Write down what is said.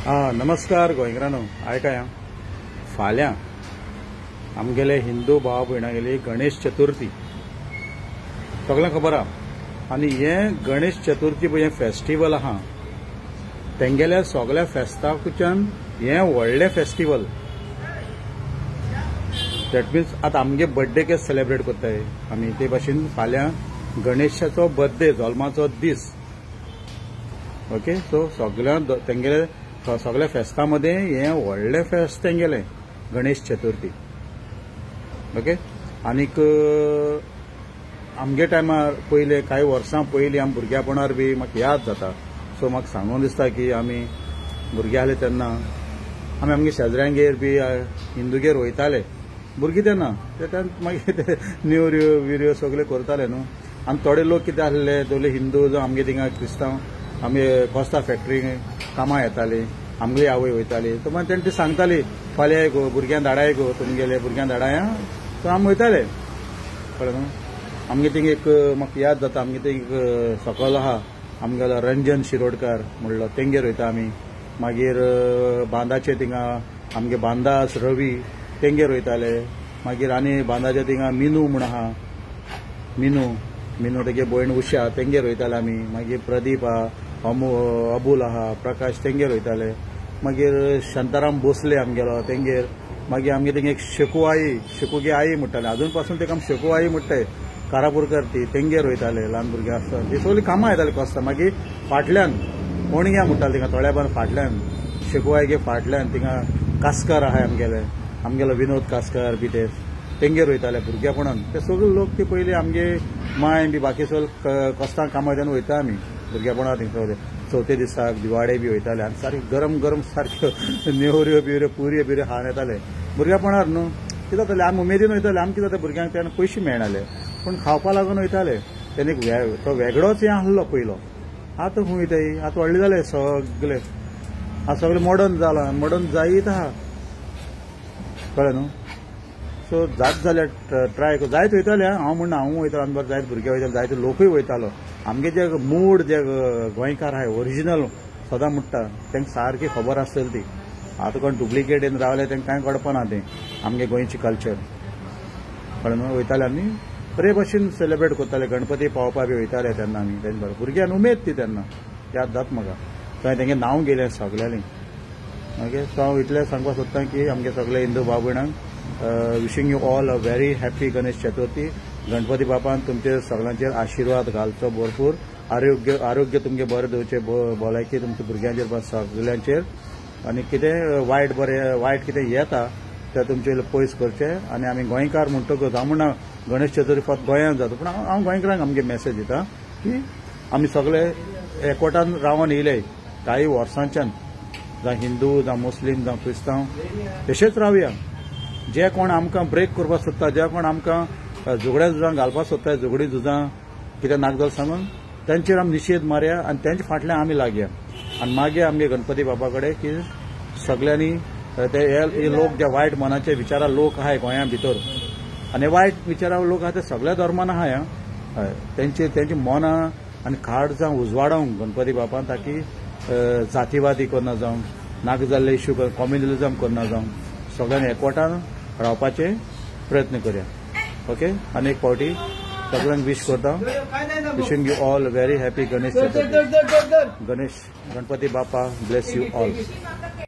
नमस्कार गोंयकारांनो, आयकाया फाल्यां आमगेले हिंदू भाव भयणांगेली गणेश चतुर्थी सगळ्यांक खबर आहा। आनी हे गणेश चतुर्थी पळय फेस्टिवल आहा तेंगेल्या सगळ्या फेस्ताकुच्यान हे व्हडलें फेस्टिवल। दॅट मिन्स आतां आमगे बर्थडे केस सेलिब्रेट करताय आमी, ते भाशेन फाल्यां गणेशाचो बर्थडे जल्माचो दीस। ओके, सो तेंगेले सगळ्या फेस्तांमध्ये हे व्हडलें फेस्त तेंगेलें गणेश चतुर्थी। ओके, आनीक आमगे टायमार पयले कांय वर्सां पयलीं आमी भुरग्यापणार बी म्हाका याद जाता। सो म्हाका सांगून दिसता की आमी भुरगे आहले तेन्ना आमी आमगे शेजऱ्यांगेर बी हिंदूगेर वयताले भुरगीं तेन्ना मागीर नेवऱ्यो विऱ्यो सगळे करताले न्हू। आनी थोडे लोक कितें आहले दोले हिंदू जावं आमगे थिंगा क्रिस्तांव आमी कोस्ता फॅक्टरी कामां येताली, आमगेली आवय वयताली। सो मागीर तेंची सांगताली फाल्यां गो भुरग्यांक धाडाय गो, तुमगेले भुरग्यांक धाडाय। सो आमी वयताले कळ्ळें न्हू। आमगे थिंग एक म्हाका याद जाता, आमगे थिंग सकयल आहा आमगेलो रंजन शिरोडकार म्हणलो, तेंगेर वयता आमी। मागीर बांदाचे थिंगा आमगे बांदास रवी तेंगेर वयताले। मागीर आनी बांदाचे थिंगा मिनू म्हण आहा, मिनू तेगे भयण उशा तेंगेर वयताले आमी। मागीर प्रदीप आहा, अबूल आहा, प्रकाश तेंगेर वयताले। मागीर शांताराम भोसले आमगेलो तेंगेर। मागीर आमगे थिंगा एक शेकुगे आई म्हणटाले, अजून पासून तेका आमी शेकू आई म्हणटाय, कारापूरकर ती तेंगेर वयताले ल्हान भुरगे आसता ती सगळीं कामां येताली कोस्ता। मागीर फाटल्यान ओणग्या म्हणटाले थिंगा थोड्या बार फाटल्यान शेकू आईगे फाटल्यान थिंगा कास्कर आहाय आमगेलो विनोद कास्कर बी ते तेंगेर वयताले भुरगेपणान। ते सगळे लोक ते पयलीं आमगे माय बी बाकी सगळे कोस्तां कामां तेन्ना वयता आमी भुरगेपणान थिंग सगळे। चवथे दिसाक दिवाळे बी वयताले आनी सारके गरम गरम सारक्यो नेवऱ्यो बिवऱ्यो पुऱ्यो बिऱ्यो खावन येताले भुरगेपणार न्हू। कितें जातालें आमी उमेदीन वयताले, आमी कितें जाता भुरग्यांक तेन्ना पयशे मेळनाले पूण खावपा लागून वयताले। तेन्ना एक तो वेगळोच हें आहलो पयलो। आतां खंय वयताय, आतां व्हडले जाले सगळे, आतां सगळें मॉडर्न जालां, मॉडर्न जायत आहा कळ्ळें न्हू। सो जात जाल्यार ट्राय कर, जायत वयताले। हांव म्हणना हांव वयतालो, आनी बरें जायत भुरगे वयताले, जायते लोकूय वयतालो। आमगे जे मूड जे गोंयकार आहाय ओरिजिनल सदां म्हणटा तांकां सारकी खबर आसतली ती। आतां कोण डुप्लिकेट येवन रावले तांकां कांय कळपना तें आमगे गोंयची कल्चर कळ्ळें न्हू। वयताले आमी बरे भशेन सेलिब्रेट करताले, गणपती पावपा बी वयताले तेन्ना आमी। तेन्ना बरें भुरग्यान उमेद ती तेन्ना याद जाता म्हाका। थंय तेंगे नांव गेलें सगळ्यांनी। ओके, सो हांव इतलें सांगपाक सोदतां की आमगे सगळे हिंदू भाव भयणांक wishing you all a very happy Ganesh Chaturthi. Ganpati बापान तुमचे सगळ्यांचेर आशिर्वाद घालचो भरपूर, आरोग्य तुमगे बरें दवरचें, भलायकी तुमच्या भुरग्यांचेर सगळ्यांचेर। आनी कितें वायट कितें येता तें तुमचे पयस करचें। आनी आमी गोंयकार म्हणटकच हांव म्हणना गणेश चतुर्थी फक्त गोंयांत जाता, पूण हांव गोंयकारांक आमगे मॅसेज दिता की आमी सगळे एकवटान रावन येयले कांय वर्सांच्यान, जावं हिंदू जावं मुस्लीम जावं क्रिस्तांव तशेंच रावया। जे कोण आमकां ब्रेक करपाक सोदता, जे कोण आमकां झगड्या झुजां घालपाक सोदता, झगडी झुजां कितें नागजाल सांगून तांचेर आमी निशेध मारया आनी तांचे फाटल्यान आमी लागया। आनी मागीर आमगे गणपती बाबा कडेन की सगळ्यांनी ते लोक जे वायट मनाचे विचारा लोक आहाय गोंया भितर, आनी वायट विचारा लोक आहा ते सगळ्या धर्मान आहाय। हय, तेंची मनां आनी खाड जावं उजवाडावंक गणपती बापान, ताकी जातीवादी करना जावं, नाका जाल्ले इश्यू कॉम्युनलिजम करना जावं, सगळ्यांनी एकवटान रावपाचे प्रयत्न करया। ओके, आनी एक फावटी सगळ्यांक विश करता, wishing you all very happy Ganesh Chaturthi. Ganpati Bappa bless you all.